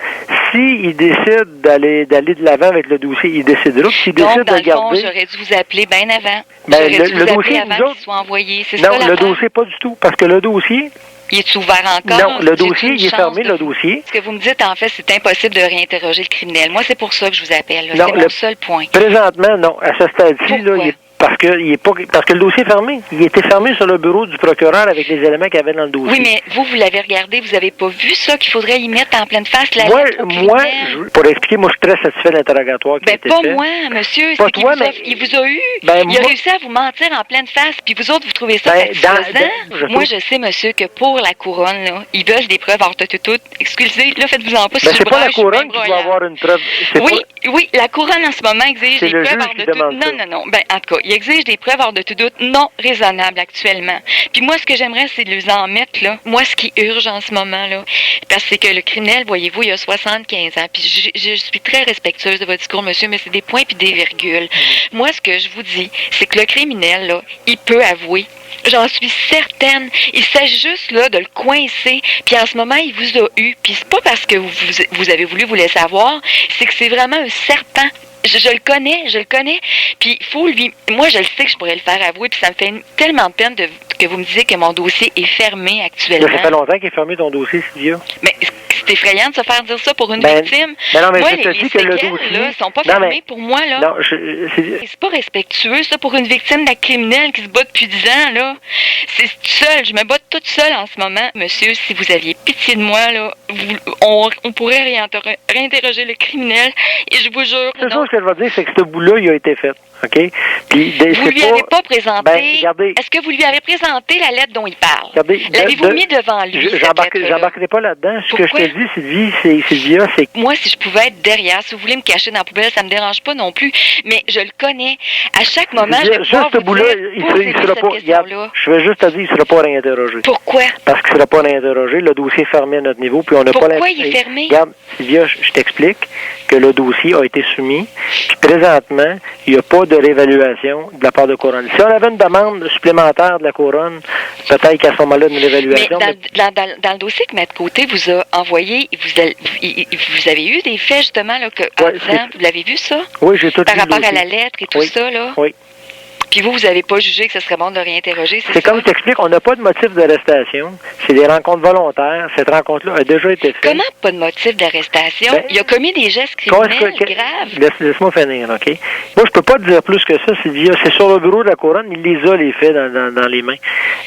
S'il décide d'aller de l'avant avec le dossier, il décidera. S'il décide dans de garder... le fond, j'aurais dû vous appeler bien avant. Ben, J'aurais dû vous dossier, appeler avant qu'il soit envoyé. C'est non, ça, le dossier, pas du tout. Parce que le dossier... Il est ouvert encore? Non, le dossier, il est fermé, le dossier. Ce que vous me dites, en fait, c'est impossible de réinterroger le criminel. Moi, c'est pour ça que je vous appelle. Non, c'est mon seul point. Présentement, non. À ce stade-ci, là, parce que le dossier est fermé. Il était fermé sur le bureau du procureur avec les éléments qu'il y avait dans le dossier. Oui, mais vous l'avez regardé, vous n'avez pas vu ça, qu'il faudrait y mettre en pleine face la lettre au criminel? Moi, pour expliquer, moi, je suis très satisfait de l'interrogatoire qui a été fait. Pas moi, monsieur. Pas c'est toi, mais... il vous a eu. Ben, il a réussi à vous mentir en pleine face, puis vous autres, vous trouvez ça satisfaisant? Moi, je sais, monsieur, que pour la couronne, là, ils veulent des preuves hors de tout. Excusez, là, faites-vous-en pas. Ben, c'est pas la couronne qui doit avoir une preuve. Oui, la couronne, en ce moment, exige des preuves hors de tout. Non. Ben, en tout cas, il exige des preuves hors de tout doute non raisonnables actuellement. Puis moi, ce que j'aimerais, c'est de les en mettre, là. Moi, ce qui urge en ce moment, là, parce que le criminel, voyez-vous, il a 75 ans. Puis je suis très respectueuse de votre discours, monsieur, mais c'est des points puis des virgules. Moi, ce que je vous dis, c'est que le criminel, là, il peut avouer. J'en suis certaine. Il s'agit juste là de le coincer. Puis en ce moment, il vous a eu. Puis c'est pas parce que vous avez voulu vous laisser avoir, c'est que c'est vraiment un serpent. Je le connais. Puis il faut lui... Moi, je le sais que je pourrais le faire avouer, puis ça me fait tellement de peine que vous me disiez que mon dossier est fermé actuellement. Ça fait longtemps qu'il est fermé ton dossier, Sylvia. Mais c'est effrayant de se faire dire ça pour une victime. Mais non, mais moi, je te dis que le dossier... là, sont pas fermés pour moi, là. Non, c'est pas respectueux, ça, pour une victime d'acte criminel qui se bat depuis 10 ans, là. C'est seul. Je me bats toute seule en ce moment. Monsieur, si vous aviez pitié de moi, là, on pourrait réinterroger le criminel, et je vous jure... Ce que je veux dire, c'est que ce bout-là, il a été fait. OK? Puis, vous lui avez pas présenté... regardez, est-ce que vous lui avez présenté la lettre dont il parle? Regardez, l'avez-vous mis devant lui, j'embarquerai pas là-dedans. Ce que je te dis, Sylvia, c'est... Moi, si je pouvais être derrière, si vous voulez me cacher dans la poubelle, ça me dérange pas non plus. Mais je le connais. À chaque moment, je vais pouvoir ce bout-là, il sera pas... Je vais juste te dire, il sera pas réinterrogé. Pourquoi? Parce qu'il sera pas réinterrogé. Le dossier est fermé à notre niveau, puis on n'a pas... Pourquoi il est fermé? Regarde, Sylvia, je t'explique que le dossier a été soumis, puis présentement, il n'y a pas de réévaluation de la part de Couronne. Si on avait une demande supplémentaire de la Couronne, peut-être qu'à ce moment-là, une réévaluation... Mais dans le dossier que Maître Côté vous a envoyé, vous avez eu des faits, justement, là, vous l'avez vu, ça? Oui, j'ai tout vu. Par rapport à la lettre et tout ça, là? Oui. Puis vous n'avez pas jugé que ce serait bon de le réinterroger, c'est comme je t'explique, on n'a pas de motif d'arrestation. C'est des rencontres volontaires. Cette rencontre-là a déjà été faite. Comment pas de motif d'arrestation? Il a commis des gestes criminels graves. Laisse-moi finir, OK? Moi, je peux pas te dire plus que ça, Sylvia. C'est sur le bureau de la Couronne, il les a, les faits, dans les mains.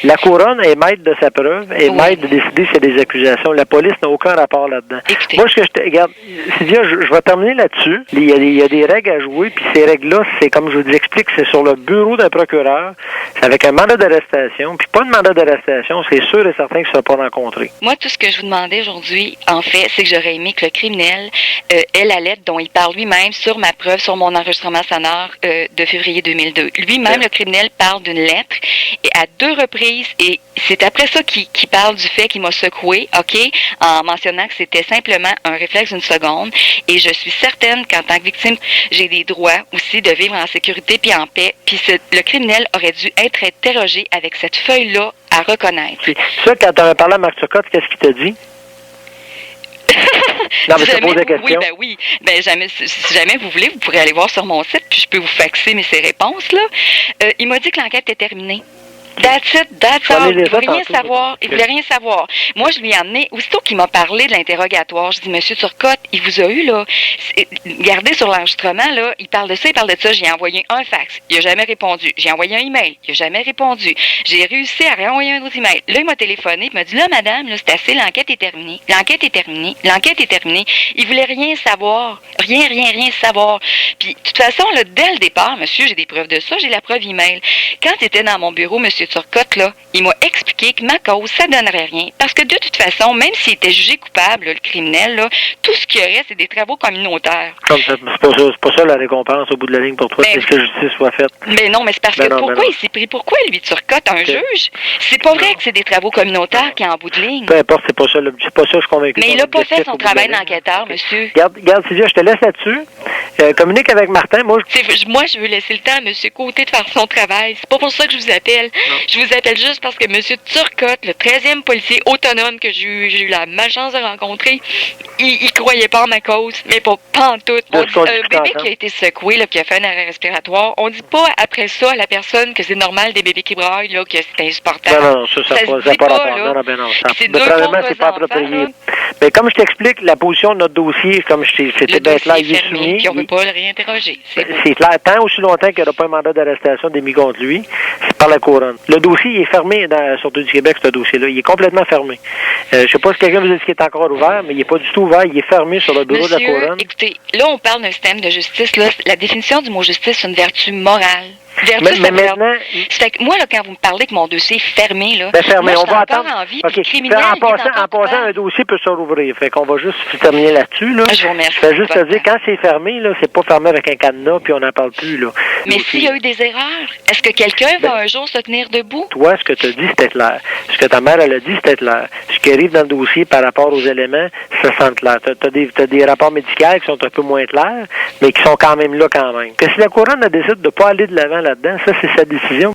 La Couronne est maître de sa preuve, est maître de décider s'il y a des accusations. La police n'a aucun rapport là-dedans. Écoutez. Moi, regarde, Sylvia, je vais terminer là-dessus. Il y a des règles à jouer, puis ces règles-là, c'est comme je vous explique, c'est sur le bureau d'un procureur, c'est avec un mandat d'arrestation, puis pas de mandat d'arrestation, c'est sûr et certain qu'il ne sera pas rencontré. Moi, tout ce que je vous demandais aujourd'hui, en fait, c'est que j'aurais aimé que le criminel ait la lettre dont il parle lui-même sur ma preuve, sur mon enregistrement sonore de février 2002. Lui-même, le criminel, parle d'une lettre, et à 2 reprises, et c'est après ça qu'il parle du fait qu'il m'a secoué, OK, en mentionnant que c'était simplement un réflexe d'une seconde, et je suis certaine qu'en tant que victime, j'ai des droits aussi de vivre en sécurité puis en paix, puis le criminel aurait dû être interrogé avec cette feuille-là à reconnaître. Ça, quand tu as parlé à Marc Turcotte, qu'est-ce qu'il t'a dit? Non, mais je te pose la question. Oui. Ben, si jamais vous voulez, vous pourrez aller voir sur mon site, puis je peux vous faxer ces réponses, là. Il m'a dit que l'enquête est terminée. That's all. Il ne voulait rien savoir. Il voulait rien savoir. Moi, je lui ai amené, aussitôt qu'il m'a parlé de l'interrogatoire, je dis, Monsieur Turcotte, il vous a eu, là. Regardez sur l'enregistrement, là, il parle de ça. J'ai envoyé un fax. Il n'a jamais répondu. J'ai envoyé un email. Il n'a jamais répondu. J'ai réussi à renvoyer un autre email. Là, il m'a téléphoné. Il m'a dit, là, madame, là, c'est assez. L'enquête est terminée. L'enquête est terminée. Il voulait rien savoir. Rien savoir. Puis, de toute façon, là, dès le départ, monsieur, j'ai des preuves de ça. J'ai la preuve email. Quand il était dans mon bureau, Monsieur Turcotte, là, il m'a expliqué que ma cause, ça donnerait rien. Parce que de toute façon, même s'il était jugé coupable, le criminel, là, tout ce qu'il y aurait, c'est des travaux communautaires. C'est pas ça la récompense au bout de la ligne pour toi, c'est que justice soit faite. Mais non, mais c'est parce que pourquoi il s'est pris? Pourquoi lui, Turcotte, un juge? C'est pas vrai que c'est des travaux communautaires qui est en bout de ligne. Peu importe, c'est pas ça, je suis convaincu. Mais il a pas fait son travail d'enquêteur, monsieur. Garde, Sylvia, je te laisse là-dessus. Communique avec Martin. Moi, je veux laisser le temps à M. Côté de faire son travail. C'est pas pour ça que je vous appelle. Non. Je vous appelle juste parce que M. Turcotte, le 13e policier autonome que j'ai eu la malchance de rencontrer, il croyait pas en ma cause, mais pas en tout. Un bébé qui a été secoué, là, qui a fait un arrêt respiratoire, on dit pas après ça à la personne que c'est normal des bébés qui braillent, là, que c'est insupportable. Non, ça n'a pas rapport. Non. Probablement, c'est pas approprié. Mais comme je t'explique, la position de notre dossier, comme c'était bien clair, il est soumis. Puis on ne peut pas le réinterroger. C'est clair. Tant aussi longtemps qu'il n'y aura pas un mandat d'arrestation d'émis contre lui, c'est par la couronne. Le dossier, il est fermé dans la Sûreté du Québec, ce dossier-là. Il est complètement fermé. Je ne sais pas si quelqu'un vous a dit qu'il est encore ouvert, mais il n'est pas du tout ouvert. Il est fermé sur le bureau de la couronne. Écoutez, là, on parle d'un système de justice. Là. La définition du mot justice, c'est une vertu morale. Mais maintenant... C'est que moi, là, quand vous me parlez que mon dossier est fermé, là, fermé, moi, on va attendre. En vie, Okay. Criminel, en passant, un dossier peut se rouvrir. Fait qu'on va juste terminer là-dessus. Là. Je vous remercie. Je vais juste te dire, quand c'est fermé, là, c'est pas fermé avec un cadenas, puis on n'en parle plus. Là. Mais s'il y a eu des erreurs, est-ce que quelqu'un va un jour se tenir debout? Toi, ce que tu as dit, c'était clair. Ce que ta mère, elle a dit, c'était clair. Ce qui arrive dans le dossier par rapport aux éléments, ça semble clair. Tu as des rapports médicaux qui sont un peu moins clairs, mais qui sont quand même là quand même. Que si la couronne décide de ne pas aller de l'avant là-dedans, ça, c'est sa décision.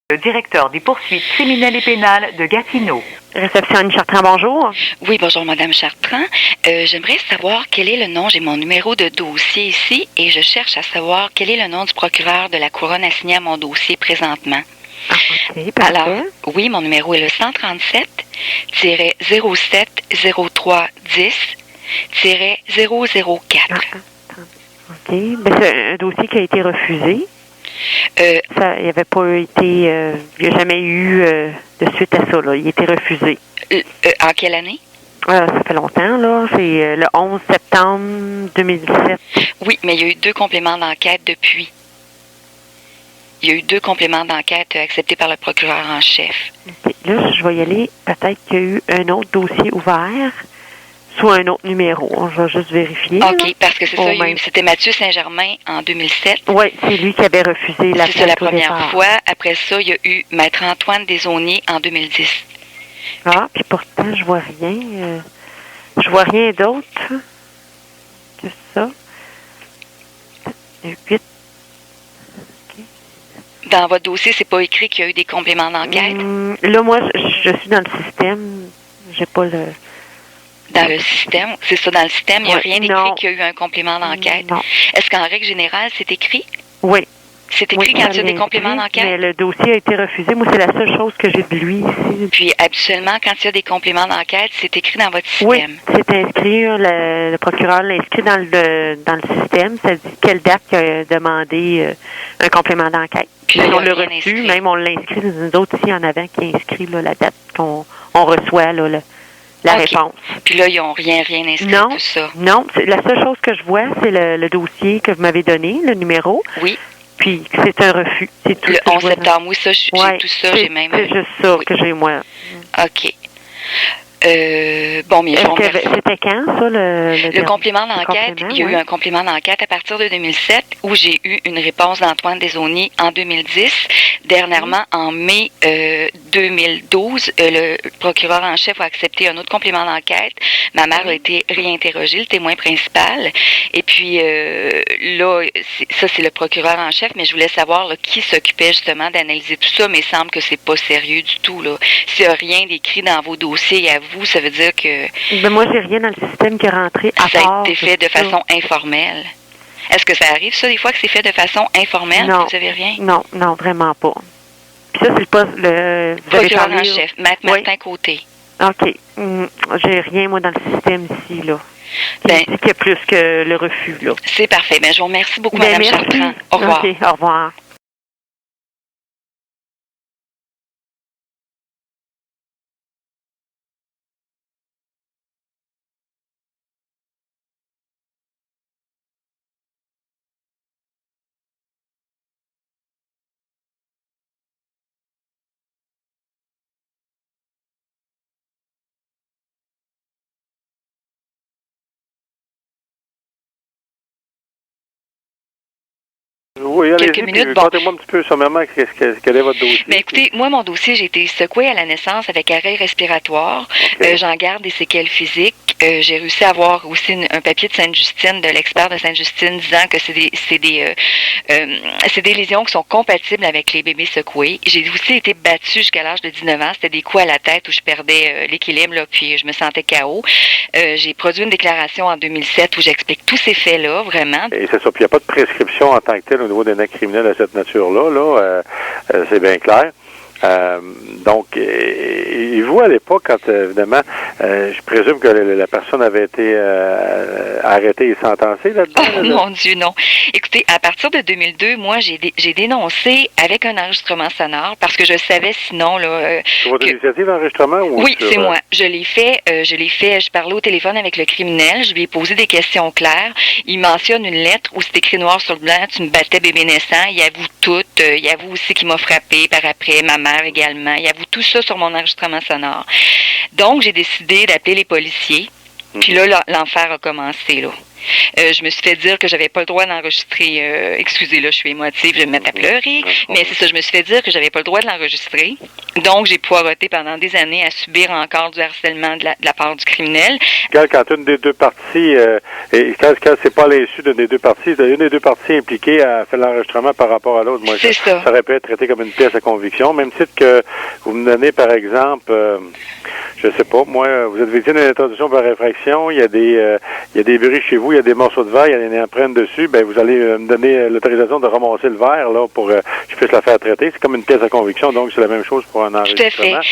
Le directeur des poursuites criminelles et pénales de Gatineau. Réception Annie Chartrand, bonjour. Oui, bonjour Madame Chartrand. J'aimerais savoir quel est le nom, j'ai mon numéro de dossier ici et je cherche à savoir quel est le nom du procureur de la Couronne assigné à mon dossier présentement. OK, parfait. Alors, oui, mon numéro est le 137-07-0310-004. OK, mais c'est un dossier qui a été refusé. Ça, il n'y avait pas été, il n'y a jamais eu de suite à ça, là. Il a été refusé. En quelle année? Ça fait longtemps, là. C'est le 11 septembre 2017. Oui, mais il y a eu 2 compléments d'enquête depuis. Il y a eu 2 compléments d'enquête acceptés par le procureur en chef. Okay. Là, je vais y aller. Peut-être qu'il y a eu un autre dossier ouvert. Soit un autre numéro. On va juste vérifier. OK, là. parce que c'est ça, c'était Mathieu Saint-Germain en 2007. Oui, c'est lui qui avait refusé la C'est ça la première fois. Après ça, il y a eu Maître Antoine Desaulniers en 2010. Ah, puis pourtant, je vois rien. Je vois rien d'autre que ça. 8. Okay. Dans votre dossier, c'est pas écrit qu'il y a eu des compléments d'enquête? Là, moi, je suis dans le système. J'ai pas le... Dans le système? C'est ça, dans le système, il n'y a rien écrit qu'il y a eu un complément d'enquête. Est-ce qu'en règle générale, c'est écrit? Oui. C'est écrit quand il y a des compléments d'enquête? Mais le dossier a été refusé. Moi, c'est la seule chose que j'ai de lui ici. Puis, habituellement, quand il y a des compléments d'enquête, c'est écrit dans votre système? Oui, c'est inscrit. Le procureur l'a inscrit dans le système. Ça dit quelle date qu'il a demandé un complément d'enquête. Puis on l'a reçu. Même on l'a inscrit. Nous autres, ici, en avant, qui inscrit là, la date qu'on reçoit, là, la réponse. Puis là, ils n'ont rien inscrit, tout ça? Non. La seule chose que je vois, c'est le dossier que vous m'avez donné, le numéro. Oui. Puis c'est un refus. C'est tout. Le 11 septembre, oui, ça, j'ai tout ça. J'ai même... C'est juste ça que j'ai, moi. OK. Bon, mais c'était quand, ça, le complément d'enquête? Il y a eu un complément d'enquête à partir de 2007 où j'ai eu une réponse d'Antoine Desaulniers en 2010. Dernièrement, en mai 2012, le procureur en chef a accepté un autre complément d'enquête. Ma mère a été réinterrogée, le témoin principal. Et puis, là, ça, c'est le procureur en chef, mais je voulais savoir là, qui s'occupait justement d'analyser tout ça, mais il semble que c'est pas sérieux du tout. S'il n'y a rien d'écrit dans vos dossiers à vous, ça veut dire que... Ben moi, j'ai rien dans le système qui est rentré à ça part... a été fait de façon informelle. Est-ce que ça arrive, ça, des fois, que c'est fait de façon informelle? Non. Vous avez rien? Non, vraiment pas. Puis ça, c'est le poste... Procureur en chef, Maître Martin Côté. OK. J'ai rien, moi, dans le système ici, là. Il dit qu'il y a plus que le refus, là. C'est parfait. Ben, je vous remercie beaucoup, Mme Chartrand. Au revoir. OK, au revoir. Oui, quelques minutes. Bon. Contez-moi un petit peu sommairement quel est votre dossier. Ben, écoutez, moi, mon dossier, j'ai été secouée à la naissance avec arrêt respiratoire. Okay. J'en garde des séquelles physiques. J'ai réussi à avoir aussi un papier de Sainte-Justine, de l'expert de Sainte-Justine, disant que c'est des lésions qui sont compatibles avec les bébés secoués. J'ai aussi été battue jusqu'à l'âge de 19 ans. C'était des coups à la tête où je perdais l'équilibre, là, puis je me sentais KO. J'ai produit une déclaration en 2007 où j'explique tous ces faits-là, vraiment. Et c'est ça. Puis il n'y a pas de prescription en tant que telle au niveau d'un acte criminel de cette nature-là. Là, c'est bien clair. Donc, et vous, à l'époque, quand, évidemment, je présume que la personne avait été arrêtée et sentencée là-dedans? Oh, mon Dieu, non. Écoutez, à partir de 2002, moi, j'ai dénoncé avec un enregistrement sonore parce que je savais sinon, là... C'est votre initiative d'enregistrement? Oui, c'est moi. Je l'ai fait, je parlais au téléphone avec le criminel, je lui ai posé des questions claires. Il mentionne une lettre où c'est écrit noir sur le blanc, tu me battais bébé naissant, il avoue tout, il avoue aussi qu'il m'a frappé par après, ma mère également. Il avoue tout ça sur mon enregistrement sonore. Donc, j'ai décidé d'appeler les policiers. Puis là, l'enfer a commencé, là. Je me suis fait dire que j'avais pas le droit d'enregistrer. Excusez, là, je suis émotive, je vais me mettre à pleurer. Mais c'est ça, je me suis fait dire que j'avais pas le droit de l'enregistrer. Donc, j'ai poireauté pendant des années à subir encore du harcèlement de la part du criminel. Quand une des deux parties, et quand c'est pas l'insu d'une des deux parties, une des deux parties impliquées a fait l'enregistrement par rapport à l'autre. Moi, ça aurait pu être traité comme une pièce à conviction. Même titre que vous me donnez, par exemple, je sais pas, moi, vous êtes victime d'une introduction par réfraction, il y a des bruits chez vous, il y a des morceaux de verre, il y a des empreintes dessus, ben vous allez me donner l'autorisation de ramasser le verre là pour que je puisse la faire traiter. C'est comme une pièce à conviction, donc c'est la même chose pour un enregistrement. Tout à fait.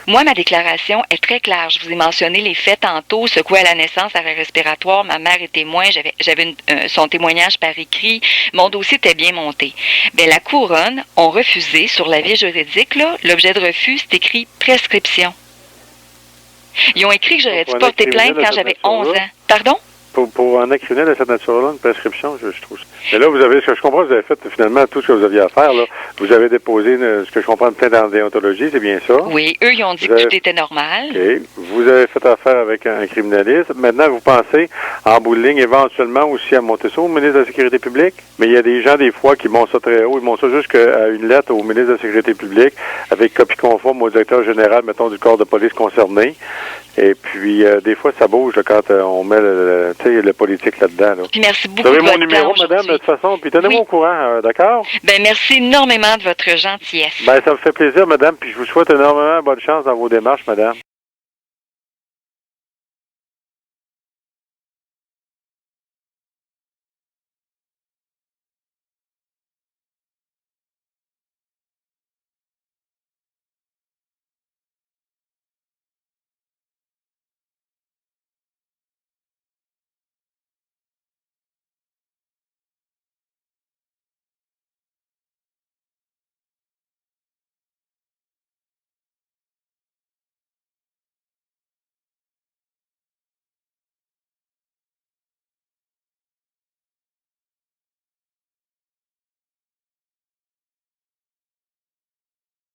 Moi, ma déclaration est très claire. Je vous ai mentionné les faits tantôt, secoué à la naissance, arrêt respiratoire. Ma mère est témoin. J'avais son témoignage par écrit. Mon dossier était bien monté. Ben, la couronne ont refusé, sur l'avis juridique, là, l'objet de refus, c'est écrit prescription. Ils ont écrit que j'aurais dû porter plainte quand j'avais 11 ans. Pardon? Pour un acte criminel de cette nature-là, une prescription, je trouve ça. Mais là, vous avez, ce que je comprends, vous avez fait finalement tout ce que vous aviez à faire, là. Vous avez déposé, ce que je comprends, une plainte en déontologie, c'est bien ça? Oui, eux, ils ont dit que tout était normal. OK. Vous avez fait affaire avec un criminaliste. Maintenant, vous pensez, en bout de ligne, éventuellement aussi à monter ça au ministre de la Sécurité publique? Mais il y a des gens, des fois, qui montent ça très haut. Ils montent ça jusqu'à une lettre au ministre de la Sécurité publique, avec copie conforme au directeur général, mettons, du corps de police concerné. Et puis, des fois, ça bouge là, quand on met le politique là-dedans. Là. Puis merci beaucoup. Vous avez mon numéro, madame, de toute façon, puis tenez-moi au courant, d'accord? Ben merci énormément de votre gentillesse. Ben ça me fait plaisir, madame, puis je vous souhaite énormément bonne chance dans vos démarches, madame.